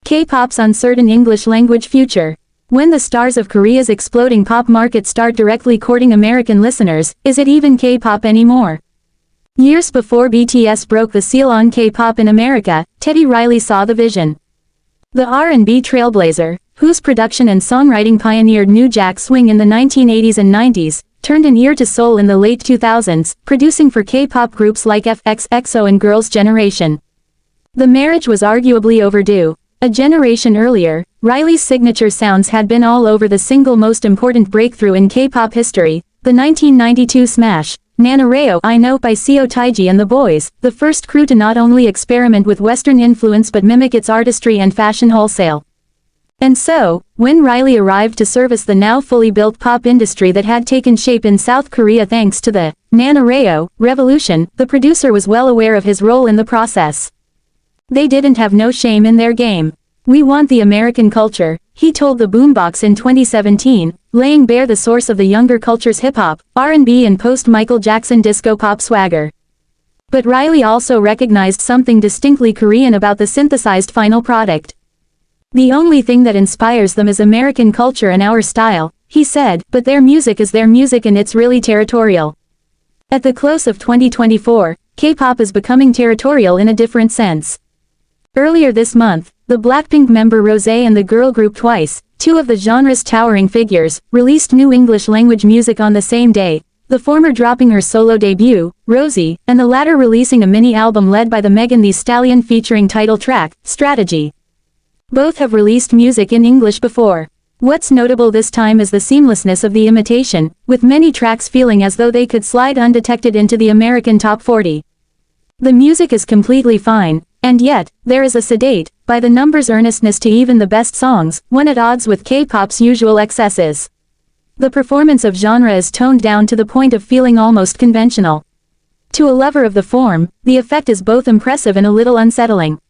K-pop's uncertain English language future. When the stars of Korea's exploding pop market start directly courting American listeners, is it even K-pop anymore? Years before BTS broke the seal on K-pop in America, Teddy Riley saw the vision. The R&B trailblazer, whose production and songwriting pioneered New Jack Swing in the 1980s and 90s, turned an ear to soul in the late 2000s, producing for K-pop groups like FXXO and Girls' Generation. The marriage was arguably overdue. A generation earlier, Riley's signature sounds had been all over the single most important breakthrough in K-pop history, the 1992 smash, Nanareo I Know by Seo Taiji and the Boys, the first crew to not only experiment with Western influence but mimic its artistry and fashion wholesale. And so, when Riley arrived to service the now fully built pop industry that had taken shape in South Korea thanks to the Nanareo revolution, the producer was well aware of his role in the process. They didn't have no shame in their game. We want the American culture, he told the Boombox in 2017, laying bare the source of the younger culture's hip-hop, R&B and post-Michael Jackson disco pop swagger. But Riley also recognized something distinctly Korean about the synthesized final product. The only thing that inspires them is American culture and our style, he said, but their music is their music and it's really territorial. At the close of 2024, K-pop is becoming territorial in a different sense. Earlier this month, the Blackpink member Rosé and the girl group Twice, two of the genre's towering figures, released new English language music on the same day, the former dropping her solo debut, Rosie, and the latter releasing a mini-album led by the Megan Thee Stallion featuring title track, Strategy. Both have released music in English before. What's notable this time is the seamlessness of the imitation, with many tracks feeling as though they could slide undetected into the American Top 40. The music is completely fine, and yet, there is a sedate, by the numbers earnestness to even the best songs, one at odds with K-pop's usual excesses. The performance of genre is toned down to the point of feeling almost conventional. To a lover of the form, the effect is both impressive and a little unsettling.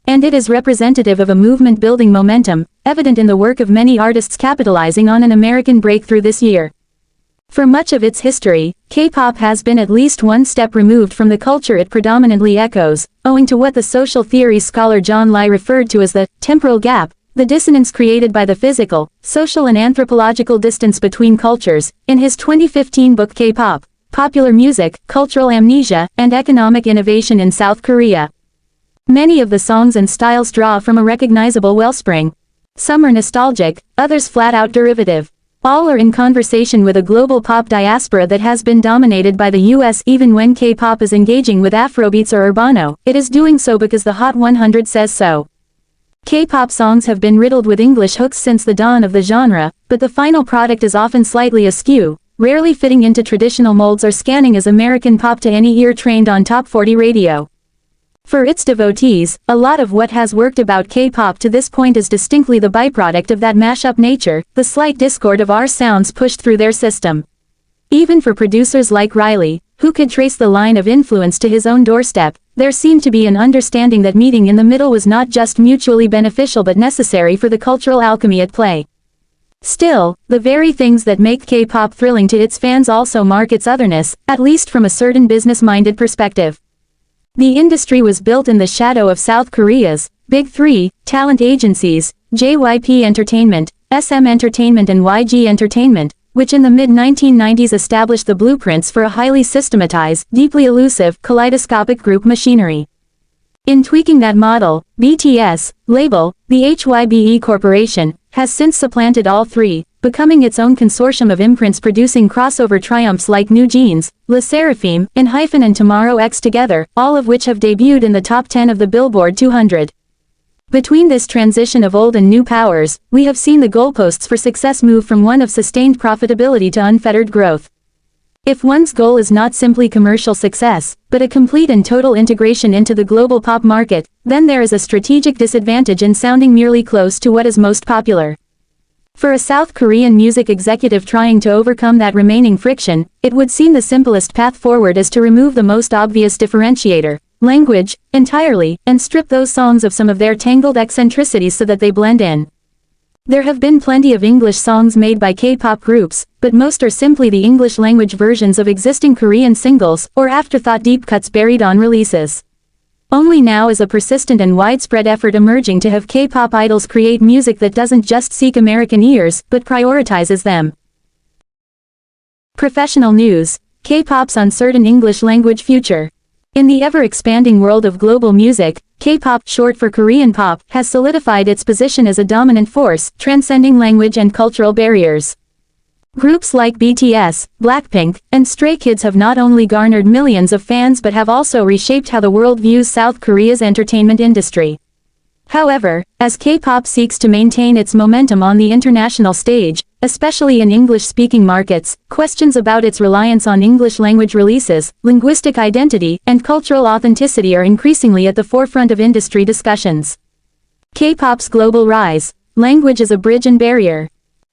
And it is representative of a movement building momentum, evident in the work of many artists capitalizing on an American breakthrough this year. For much of its history, K-pop has been at least one step removed from the culture it predominantly echoes, owing to what the social theory scholar John Lai referred to as the temporal gap, the dissonance created by the physical, social and anthropological distance between cultures, in his 2015 book K-pop, Popular Music, Cultural Amnesia, and Economic Innovation in South Korea. Many of the songs and styles draw from a recognizable wellspring. Some are nostalgic, others flat-out derivative. All are in conversation with a global pop diaspora that has been dominated by the US. Even when K-pop is engaging with Afrobeats or Urbano, it is doing so because the Hot 100 says so. K-pop songs have been riddled with English hooks since the dawn of the genre, but the final product is often slightly askew, rarely fitting into traditional molds or scanning as American pop to any ear trained on Top 40 radio. For its devotees, a lot of what has worked about K-pop to this point is distinctly the byproduct of that mashup nature, the slight discord of our sounds pushed through their system. Even for producers like Riley, who could trace the line of influence to his own doorstep, there seemed to be an understanding that meeting in the middle was not just mutually beneficial but necessary for the cultural alchemy at play. Still, the very things that make K-pop thrilling to its fans also mark its otherness, at least from a certain business-minded perspective. The industry was built in the shadow of South Korea's Big Three talent agencies, JYP Entertainment, SM Entertainment and YG Entertainment, which in the mid-1990s established the blueprints for a highly systematized, deeply elusive, kaleidoscopic group machinery. In tweaking that model, BTS, label, the HYBE Corporation, has since supplanted all three, becoming its own consortium of imprints producing crossover triumphs like New Jeans, Le Seraphim, ENHYPEN and Tomorrow X Together, all of which have debuted in the top 10 of the Billboard 200. Between this transition of old and new powers, we have seen the goalposts for success move from one of sustained profitability to unfettered growth. If one's goal is not simply commercial success, but a complete and total integration into the global pop market, then there is a strategic disadvantage in sounding merely close to what is most popular. For a South Korean music executive trying to overcome that remaining friction, it would seem the simplest path forward is to remove the most obvious differentiator, language, entirely, and strip those songs of some of their tangled eccentricities so that they blend in. There have been plenty of English songs made by K-pop groups, but most are simply the English language versions of existing Korean singles, or afterthought deep cuts buried on releases. Only now is a persistent and widespread effort emerging to have K-pop idols create music that doesn't just seek American ears, but prioritizes them. Professional news. K-pop's uncertain English-language future. In the ever-expanding world of global music, K-pop, short for Korean pop, has solidified its position as a dominant force, transcending language and cultural barriers. Groups like BTS, Blackpink, and Stray Kids have not only garnered millions of fans but have also reshaped how the world views South Korea's entertainment industry. However, as K-pop seeks to maintain its momentum on the international stage, especially in English-speaking markets, questions about its reliance on English-language releases, linguistic identity, and cultural authenticity are increasingly at the forefront of industry discussions. K-pop's global rise. Language as a bridge and barrier.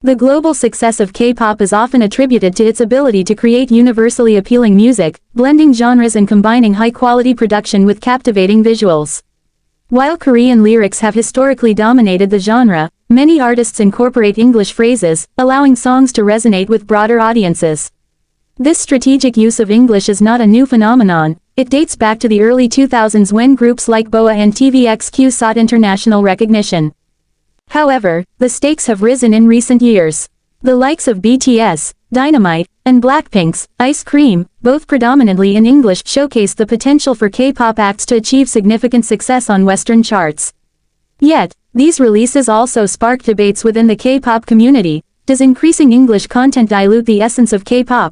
The global success of K-pop is often attributed to its ability to create universally appealing music, blending genres and combining high-quality production with captivating visuals. While Korean lyrics have historically dominated the genre, many artists incorporate English phrases, allowing songs to resonate with broader audiences. This strategic use of English is not a new phenomenon. It dates back to the early 2000s when groups like BoA and TVXQ sought international recognition. However, the stakes have risen in recent years. The likes of BTS, Dynamite, and Blackpink's Ice Cream, both predominantly in English, showcase the potential for K-pop acts to achieve significant success on Western charts. Yet, these releases also spark debates within the K-pop community. Does increasing English content dilute the essence of K-pop?